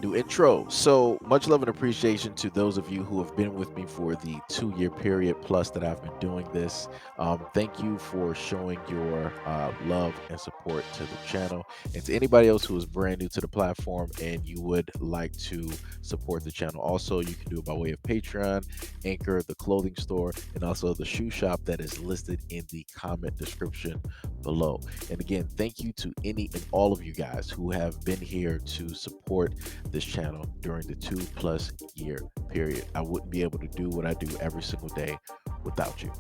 New intro. So much love and appreciation to those of you who have been with me for the 2 year period plus that I've been doing this. Thank you for showing your love and support to the channel. And to anybody else who is brand new to the platform and you would like to support the channel, also you can do it by way of Patreon, Anchor, the clothing store, and also the shoe shop that is listed in the comment description below. And again, thank you to any and all of you guys who have been here to support this channel during the 2+ year period. I wouldn't be able to do what I do every single day without you.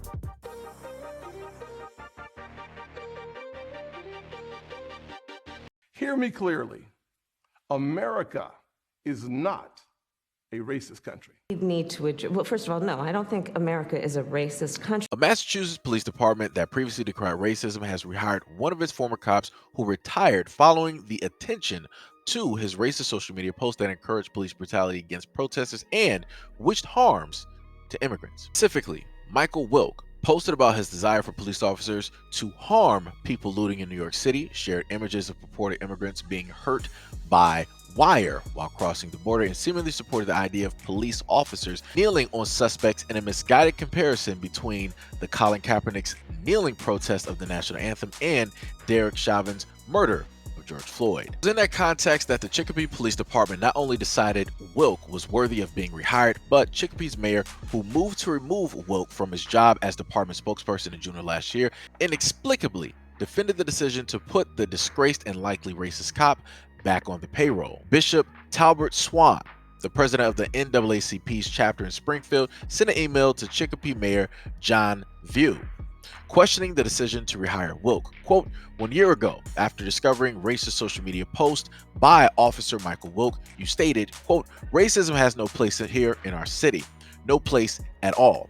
Hear me clearly. America is not a racist country. We need to address, well, first of all, no, I don't think America is a racist country. A Massachusetts police department that previously decried racism has rehired one of its former cops who retired following the attention to his racist social media post that encouraged police brutality against protesters and wished harms to immigrants. Specifically, Michael Wilk posted about his desire for police officers to harm people looting in New York City, shared images of purported immigrants being hurt by wire while crossing the border, and seemingly supported the idea of police officers kneeling on suspects in a misguided comparison between the Colin Kaepernick's kneeling protest of the national anthem and Derek Chauvin's murder of George Floyd. It was in that context that the Chicopee Police Department not only decided Wilk was worthy of being rehired, but Chicopee's mayor, who moved to remove Wilk from his job as department spokesperson in June of last year, inexplicably defended the decision to put the disgraced and likely racist cop back on the payroll. Bishop Talbert Swan, the president of the NAACP's chapter in Springfield, sent an email to Chicopee Mayor John View, questioning the decision to rehire Wilk. Quote, 1 year ago, after discovering racist social media post by Officer Michael Wilk, you stated, quote, racism has no place here in our city, no place at all.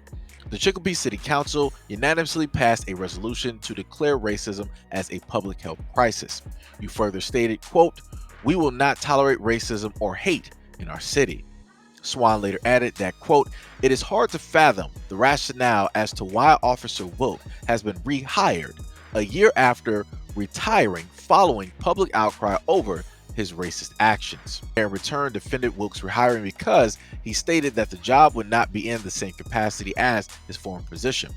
The Chicopee City Council unanimously passed a resolution to declare racism as a public health crisis. You further stated, quote, we will not tolerate racism or hate in our city. Swan later added that, quote, it is hard to fathom the rationale as to why Officer Wilk has been rehired a year after retiring following public outcry over his racist actions. In return, defended Wilk's rehiring because he stated that the job would not be in the same capacity as his former position.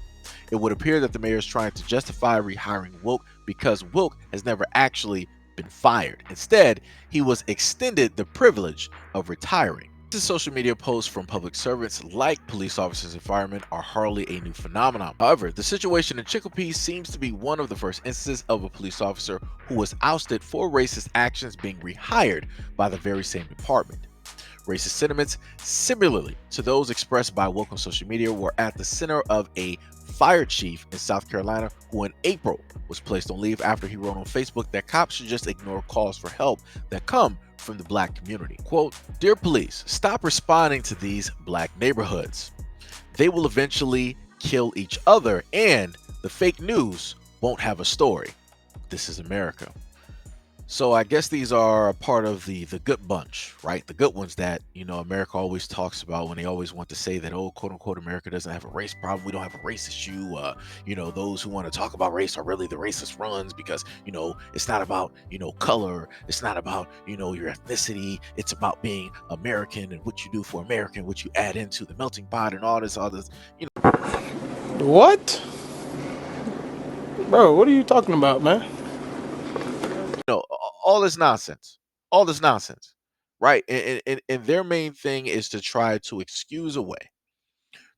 It would appear that the mayor is trying to justify rehiring Wilk because Wilk has never actually been fired. Instead, he was extended the privilege of retiring. These social media posts from public servants like police officers and firemen are hardly a new phenomenon. However, the situation in Chicopee seems to be one of the first instances of a police officer who was ousted for racist actions being rehired by the very same department. Racist sentiments, similarly to those expressed by Wilk on social media, were at the center of a fire chief in South Carolina who in April was placed on leave after he wrote on Facebook that cops should just ignore calls for help that come from the black community. Quote, dear police, stop responding to these black neighborhoods. They will eventually kill each other and the fake news won't have a story. This is America. So I guess these are a part of the good bunch, right? The good ones that, you know, America always talks about when they always want to say that, oh, quote unquote, America doesn't have a race problem. We don't have a race issue. You know, those who want to talk about race are really the racist runs because, you know, it's not about, you know, color. It's not about, you know, your ethnicity. It's about being American and what you do for American, what you add into the melting pot and all this, you know. What? Bro, what are you talking about, man? Know, all this nonsense, right? And their main thing is to try to excuse away,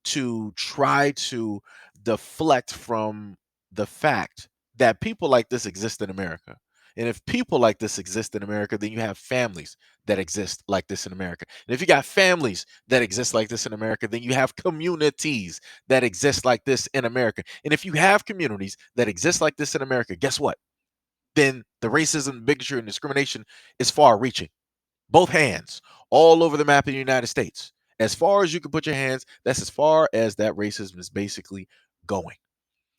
to try to deflect from the fact that people like this exist in America. And if people like this exist in America, then you have families that exist like this in America. And if you got families that exist like this in America, then you have communities that exist like this in America. And if you have communities that exist like this in America, guess what? Then the racism, bigotry, and discrimination is far reaching. Both hands, all over the map of the United States. As far as you can put your hands, that's as far as that racism is basically going.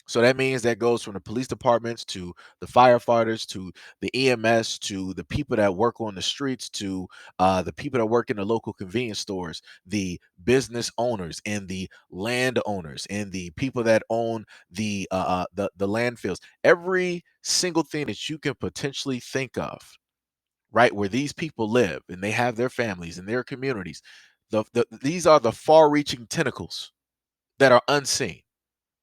So that means that goes from the police departments to the firefighters to the EMS to the people that work on the streets to the people that work in the local convenience stores, the business owners and the landowners and the people that own the landfills. Every single thing that you can potentially think of right, where these people live and they have their families and their communities, these are the far-reaching tentacles that are unseen,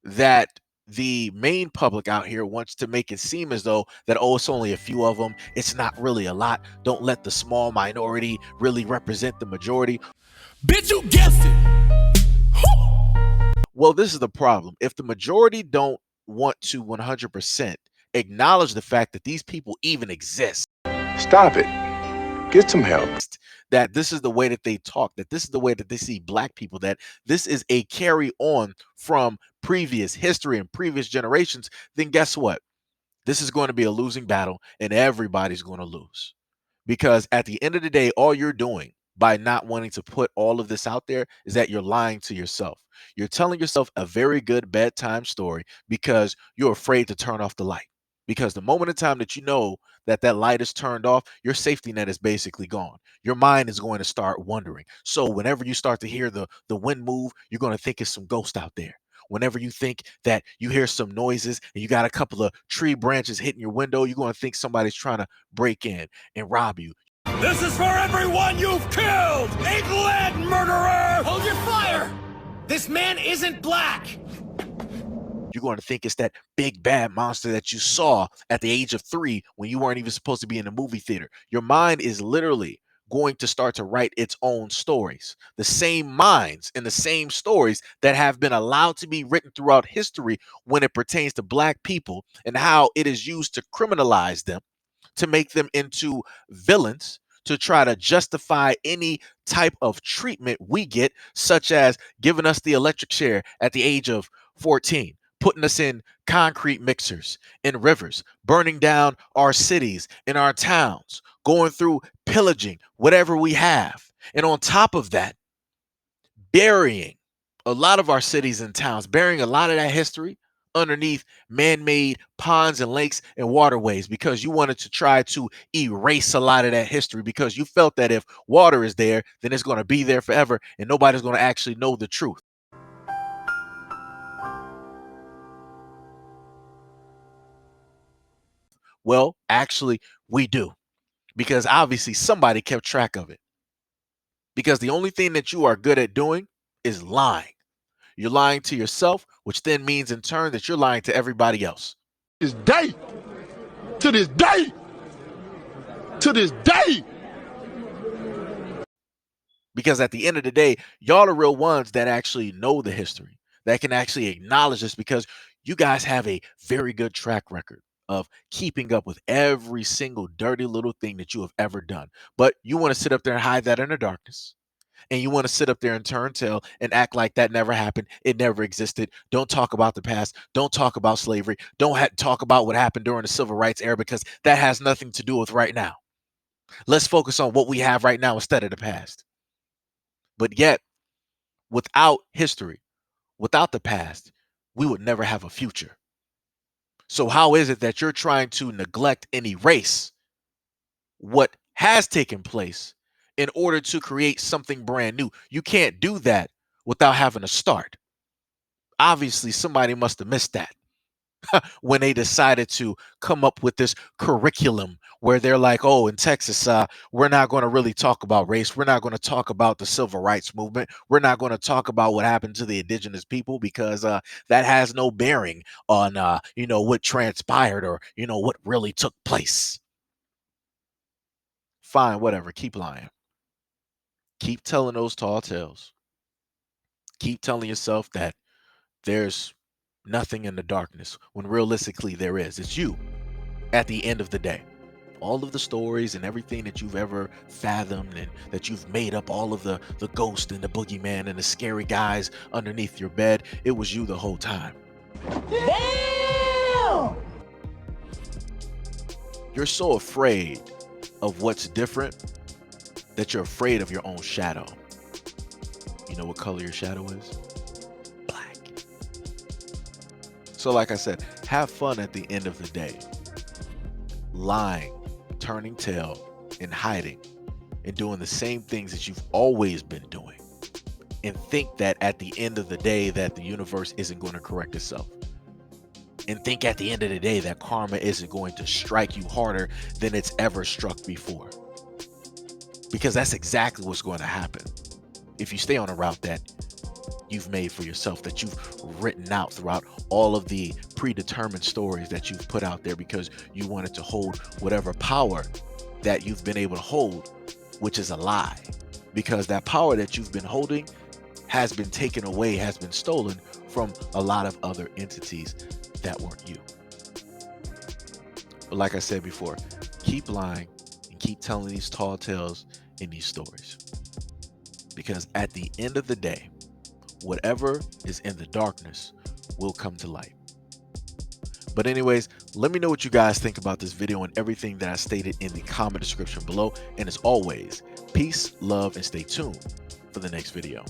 that the main public out here wants to make it seem as though that, oh, it's only a few of them, it's not really a lot, don't let the small minority really represent the majority. Bitch, you guessed it. Well, this is the problem. If the majority don't want to 100% acknowledge the fact that these people even exist, Stop it. Get some help. that this is the way that they talk, that this is the way that they see black people, that this is a carry on from previous history and previous generations, then guess what? This is going to be a losing battle and everybody's going to lose. Because at the end of the day, all you're doing by not wanting to put all of this out there is that you're lying to yourself. You're telling yourself a very good bedtime story because you're afraid to turn off the light. Because the moment in time that you know that that light is turned off, your safety net is basically gone. Your mind is going to start wondering. So whenever you start to hear the wind move, you're going to think it's some ghost out there. Whenever you think that you hear some noises and you got a couple of tree branches hitting your window, you're going to think somebody's trying to break in and rob you. This is for everyone you've killed! England murderer! Hold your fire! This man isn't black! You're going to think it's that big bad monster that you saw at the age of 3 when you weren't even supposed to be in the movie theater. Your mind is literally going to start to write its own stories. The same minds and the same stories that have been allowed to be written throughout history when it pertains to black people and how it is used to criminalize them, to make them into villains, to try to justify any type of treatment we get, such as giving us the electric chair at the age of 14, putting us in concrete mixers, in rivers, burning down our cities and our towns, going through pillaging whatever we have. And on top of that, burying a lot of our cities and towns, burying a lot of that history underneath man-made ponds and lakes and waterways because you wanted to try to erase a lot of that history because you felt that if water is there, then it's going to be there forever and nobody's going to actually know the truth. Well, actually, we do, because obviously somebody kept track of it. Because the only thing that you are good at doing is lying. You're lying to yourself, which then means in turn that you're lying to everybody else. This day, to this day, to this day. Because at the end of the day, y'all are real ones that actually know the history, that can actually acknowledge this because you guys have a very good track record of keeping up with every single dirty little thing that you have ever done. But you want to sit up there and hide that in the darkness. And you want to sit up there and turn tail and act like that never happened. It never existed. Don't talk about the past. Don't talk about slavery. Don't talk about what happened during the civil rights era because that has nothing to do with right now. Let's focus on what we have right now instead of the past. But yet, without history, without the past, we would never have a future. So how is it that you're trying to neglect and erase what has taken place in order to create something brand new? You can't do that without having a start. Obviously, somebody must have missed that when they decided to come up with this curriculum where they're like, oh, in Texas, we're not going to really talk about race. We're not going to talk about the civil rights movement. We're not going to talk about what happened to the indigenous people because that has no bearing on, what transpired or, what really took place. Fine, whatever. Keep lying. Keep telling those tall tales. Keep telling yourself that there's nothing in the darkness when realistically there is. It's you at the end of the day. All of the stories and everything that you've ever fathomed and that you've made up, all of the ghost and the boogeyman and the scary guys underneath your bed, it was you the whole time. Damn! You're so afraid of what's different that you're afraid of your own shadow. You know what color your shadow is? Black. So like I said, have fun at the end of the day. Lying, turning tail, and hiding, and doing the same things that you've always been doing. And think that at the end of the day that the universe isn't going to correct itself. and think at the end of the day that karma isn't going to strike you harder than it's ever struck before. Because that's exactly what's going to happen if you stay on a route that you've made for yourself, that you've written out throughout all of the predetermined stories that you've put out there because you wanted to hold whatever power that you've been able to hold, which is a lie. Because that power that you've been holding has been taken away, has been stolen from a lot of other entities that weren't you. But like I said before, keep lying and keep telling these tall tales in these stories. Because at the end of the day, whatever is in the darkness will come to light. But anyways, let me know what you guys think about this video and everything that I stated in the comment description below. And as always, peace, love, and stay tuned for the next video.